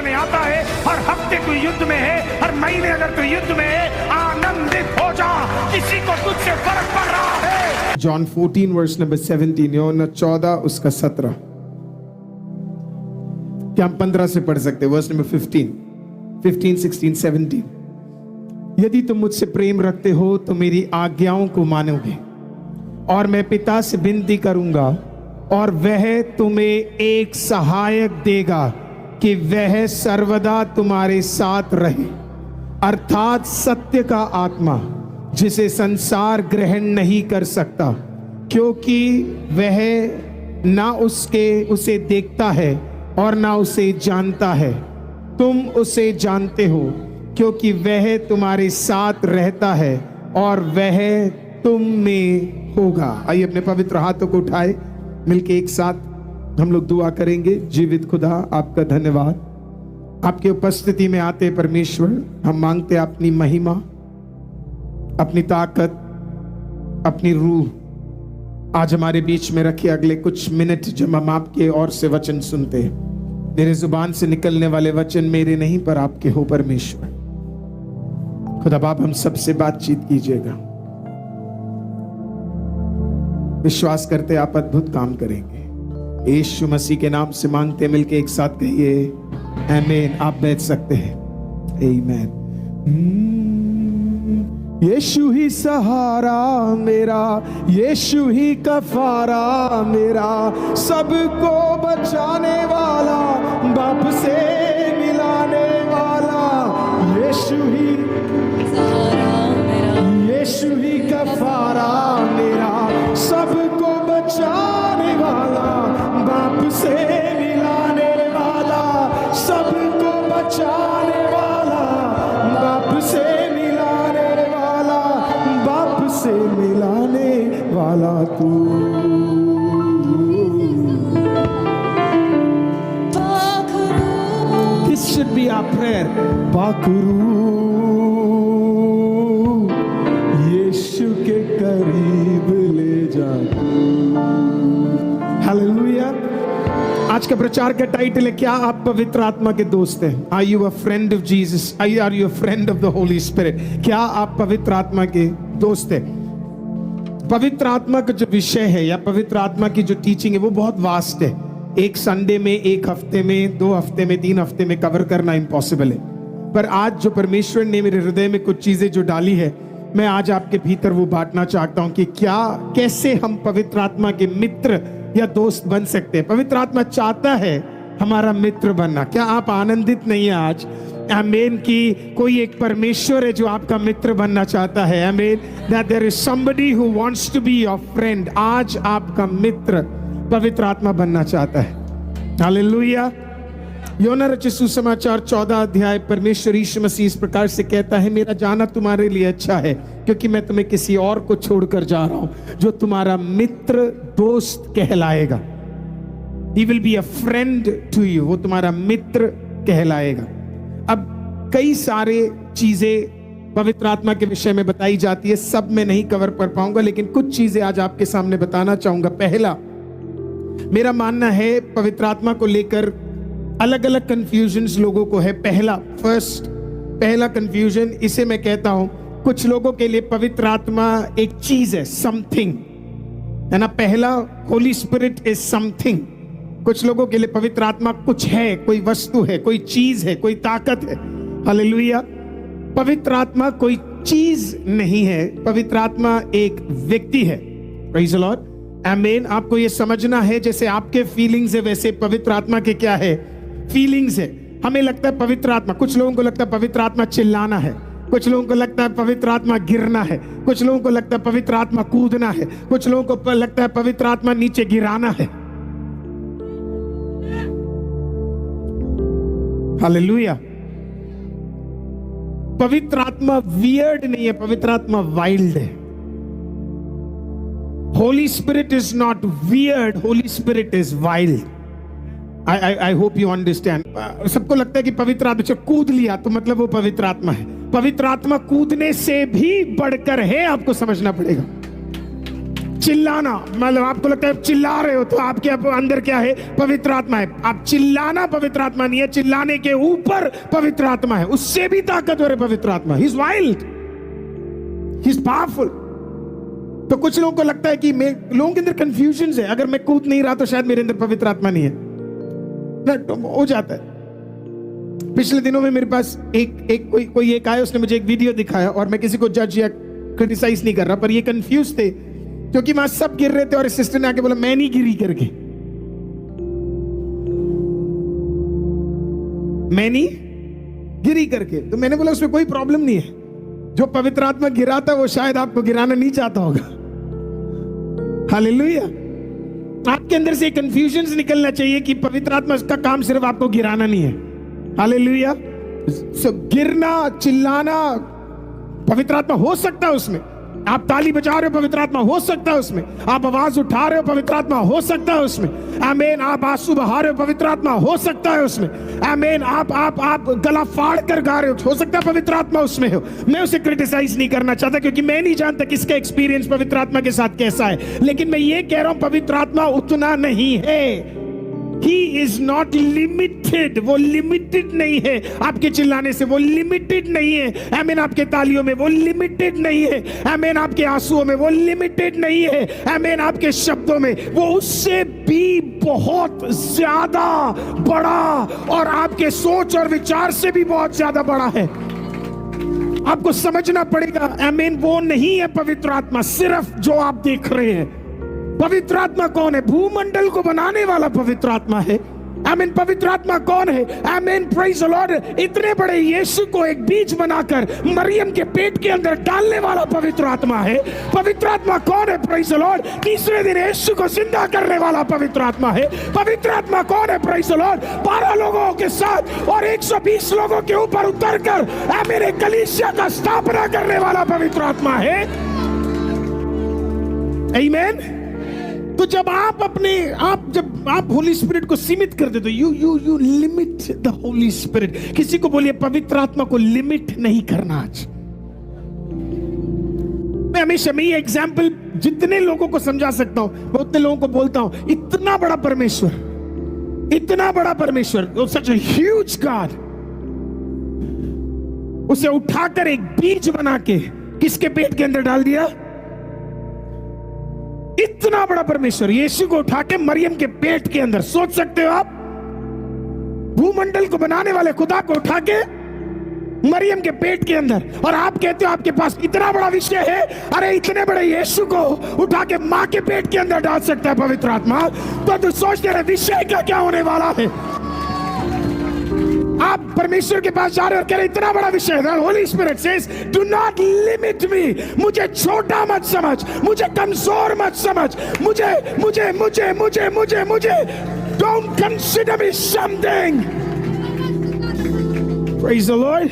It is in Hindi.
में आता है, हर हफ्ते तू युद्ध में है, हर महीने अगर तू युद्ध में है, आनंदित हो जा, किसी को तुझसे फर्क पड़ रहा है। John 14 verse number 17, यूहन्ना 14 उसका 17। क्या हम 15 से पढ़ सकते हैं? Verse number 15, 16, 17। यदि तुम मुझसे प्रेम रखते हो तो मेरी आज्ञाओं को मानोगे, और मैं पिता से विनती करूंगा और वह तुम्हें एक सहायक देगा कि वह सर्वदा तुम्हारे साथ रहे, अर्थात सत्य का आत्मा, जिसे संसार ग्रहण नहीं कर सकता, क्योंकि वह ना उसे देखता है और ना उसे जानता है। तुम उसे जानते हो क्योंकि वह तुम्हारे साथ रहता है और वह तुम में होगा। आइए अपने पवित्र हाथों को उठाए, मिलके एक साथ हम लोग दुआ करेंगे। जीवित खुदा, आपका धन्यवाद। आपकी उपस्थिति में आते परमेश्वर, हम मांगते अपनी महिमा, अपनी ताकत, अपनी रूह आज हमारे बीच में रखे। अगले कुछ मिनट जब हम आपके और से वचन सुनते हैं, मेरे जुबान से निकलने वाले वचन मेरे नहीं पर आपके हो परमेश्वर। खुदा बाप, हम सबसे बातचीत कीजिएगा। विश्वास करते आप अद्भुत काम करेंगे। यीशु मसीह के नाम से मांगते, मिलके एक साथ कहिए आमीन। आप बैठ सकते हैं। आमीन। यीशु ही सहारा मेरा, यीशु ही कफारा मेरा, सबको बचाने वाला, बाप से मिलाने वाला। यीशु ही सहारा मेरा, यीशु ही कफारा मेरा, सबको बचाने वाला, बाप से मिलाने वाला, सबको बचाने वाला, बाप से से मिलाने वाला तू। This should be our prayer. पाखरू यीशु के करीब ले जा। हालेलुया। आज का प्रचार का टाइटल है, क्या आप पवित्र आत्मा के दोस्त हैं? Are you a friend of Jesus? Are you a friend of the Holy Spirit? क्या आप पवित्र आत्मा के दोस्त हैं? पवित्र आत्मा का जो विषय है या पवित्र आत्मा की जो टीचिंग है वो बहुत वास्ट है। एक संडे में, एक हफ्ते में, 2 हफ्ते में, 3 हफ्ते में कवर करना इम्पॉसिबल है। पर आज जो परमेश्वर ने मेरे हृदय में कुछ चीजें जो डाली है, मैं आज आपके भीतर वो बांटना चाहता हूं कि कैसे हम पवित्र आत्मा के मित्र या दोस्त बन सकते हैं। पवित्र आत्मा चाहता है हमारा मित्र बनना। क्या आप आनंदित नहीं है आज? आमीन कि कोई एक परमेश्वर है जो आपका मित्र बनना चाहता है। आमीन, that there is somebody who wants to be your friend। आज आपका मित्र पवित्र आत्मा बनना चाहता है। हालेलुया। यूहन्ना रचित सुसमाचार 14 अध्याय, परमेश्वर यीशु मसीह इस प्रकार से कहता है, मेरा जाना तुम्हारे लिए अच्छा है, क्योंकि मैं तुम्हें किसी और को छोड़कर जा रहा हूं जो तुम्हारा मित्र दोस्त कहलाएगा। He will be a friend to you। वो तुम्हारा मित्र कहलाएगा। अब कई सारे चीजें पवित्र आत्मा के विषय में बताई जाती है, सब मैं नहीं कवर कर पाऊंगा, लेकिन कुछ चीजें आज आपके सामने बताना चाहूंगा। पहला, मेरा मानना है पवित्र आत्मा को लेकर अलग अलग कंफ्यूजन्स लोगों को है। पहला कंफ्यूजन, इसे मैं कहता हूं, कुछ लोगों के लिए पवित्र आत्मा एक चीज है, समथिंग है ना। पहला, होली स्पिरिट इज समथिंग। कुछ लोगों के लिए पवित्र आत्मा कुछ है, कोई वस्तु है, कोई चीज है, कोई ताकत है। हालेलुया। पवित्र आत्मा कोई चीज नहीं है, पवित्र आत्मा एक व्यक्ति है। Praise the Lord. आमीन। आपको ये समझना है, जैसे आपके फीलिंग्स है वैसे पवित्र आत्मा के क्या है? फीलिंग्स है। हमें लगता है पवित्र आत्मा, कुछ लोगों को लगता है पवित्र आत्मा चिल्लाना है, कुछ लोगों को लगता है पवित्र आत्मा गिरना है, कुछ लोगों को लगता है पवित्र आत्मा कूदना है, कुछ लोगों को लगता है पवित्र आत्मा नीचे गिराना है। हालेलुया। पवित्र आत्मा वियर्ड नहीं है, पवित्र आत्मा वाइल्ड है। Holy spirit is not weird, Holi spirit is wild. I hope you understand. सबको लगता है कि पवित्र आत्मा जब कूद लिया तो मतलब वो पवित्र आत्मा है। पवित्र आत्मा कूदने से भी बढ़कर है, आपको समझना पड़ेगा। चिल्लाना, मतलब आपको लगता है चिल्ला रहे हो तो आपके अंदर क्या है? पवित्र आत्मा है। आप चिल्लाना पवित्र आत्मा नहीं है, चिल्लाने के ऊपर पवित्र आत्मा है, उससे भी ताकतवर है पवित्र आत्मा। He is wild, he is powerful. तो कुछ लोगों को लगता है कि लोगों के अंदर कंफ्यूजन है, अगर मैं कूद नहीं रहा तो शायद मेरे अंदर पवित्र आत्मा नहीं है ना, तो हो जाता है। पिछले दिनों में मेरे पास कोई एक आया, उसने मुझे एक वीडियो दिखाया, और मैं किसी को जज या क्रिटिसाइज नहीं कर रहा, पर ये कंफ्यूज थे क्योंकि वहां सब गिर रहे थे और सिस्टर ने आके बोला मैं नहीं गिरी करके, मैं नहीं गिरी करके। तो मैंने बोला उसमें कोई प्रॉब्लम नहीं है, जो पवित्र आत्मा गिराता वो शायद आपको गिराना नहीं चाहता होगा। हालेलुया। आपके अंदर से कंफ्यूजन निकलना चाहिए कि पवित्र आत्मा का काम सिर्फ आपको गिराना नहीं है। हालेलुया। गिरना, चिल्लाना, पवित्र आत्मा हो सकता है उसमें। आप ताली बजा रहे हो, पवित्र आत्मा हो सकता है उसमें। आप आवाज उठा रहे हो, पवित्र आत्मा हो सकता है उसमें। आमीन। आप आंसू बहा रहे हो, पवित्र आत्मा हो सकता है उसमें। आमीन। आप गला फाड़ कर गा रहे हो सकता है पवित्र आत्मा उसमें हो। मैं उसे क्रिटिसाइज नहीं करना चाहता क्योंकि मैं नहीं जानता किसका एक्सपीरियंस पवित्र आत्मा के साथ कैसा है, लेकिन मैं ये कह रहा हूं पवित्र आत्मा उतना नहीं है। He is not limited, वो लिमिटेड नहीं है। आपके चिल्लाने से वो लिमिटेड नहीं है। आमीन। आपके तालियों में वो लिमिटेड नहीं है। आमीन। आपके आंसुओं में वो लिमिटेड नहीं है। आमीन। आपके शब्दों में वो उससे भी बहुत ज्यादा बड़ा, और आपके सोच और विचार से भी बहुत ज्यादा बड़ा है। आपको समझना पड़ेगा। आमीन। वो नहीं है पवित्र आत्मा सिर्फ जो आप देख रहे हैं। पवित्र आत्मा कौन है? भूमंडल को बनाने वाला पवित्र आत्मा है। आमीन। पवित्र आत्मा कौन है? आमीन। Praise the Lord. इतने बड़े यीशु को एक बीज बनाकर मरियम के पेट के अंदर डालने वाला पवित्र आत्मा है। पवित्र आत्मा कौन है? Praise the Lord. तीसरे दिन यीशु को जिंदा करने वाला पवित्र आत्मा है। पवित्र आत्मा कौन है? Praise the Lord. 12 लोगों के साथ और 120 लोगों के ऊपर उतरकर आमीन एक कलीसिया का स्थापना करने वाला पवित्र आत्मा है। आमीन। तो जब आप होली स्पिरिट को सीमित कर देते हो, you limit the Holi spirit. किसी को बोलिए पवित्र आत्मा को लिमिट नहीं करना। आज मैं हमेशा ये एग्जाम्पल जितने लोगों को समझा सकता हूं मैं उतने लोगों को बोलता हूं, इतना बड़ा परमेश्वर, इतना बड़ा परमेश्वर, सच अ ह्यूज गॉड, उसे उठाकर एक बीज बना के किसके पेट के अंदर डाल दिया? इतना बड़ा परमेश्वर यीशु को उठा के मरियम के पेट के अंदर, सोच सकते हो आप? भूमंडल को बनाने वाले खुदा को उठा के मरियम के पेट के अंदर, और आप कहते हो आपके पास इतना बड़ा विषय है। अरे इतने बड़े यीशु को उठा के मां के पेट के अंदर डाल सकता है पवित्र आत्मा। तो तू सोचते रहे विषय का क्या होने वाला है। आप परमेश्वर के पास जा रहे हो और कह रहे इतना बड़ा विषय है। Holy spirit says do not limit me. मुझे छोटा मत समझ, मुझे कमजोर मत समझ, मुझे don't consider me something. Praise the Lord.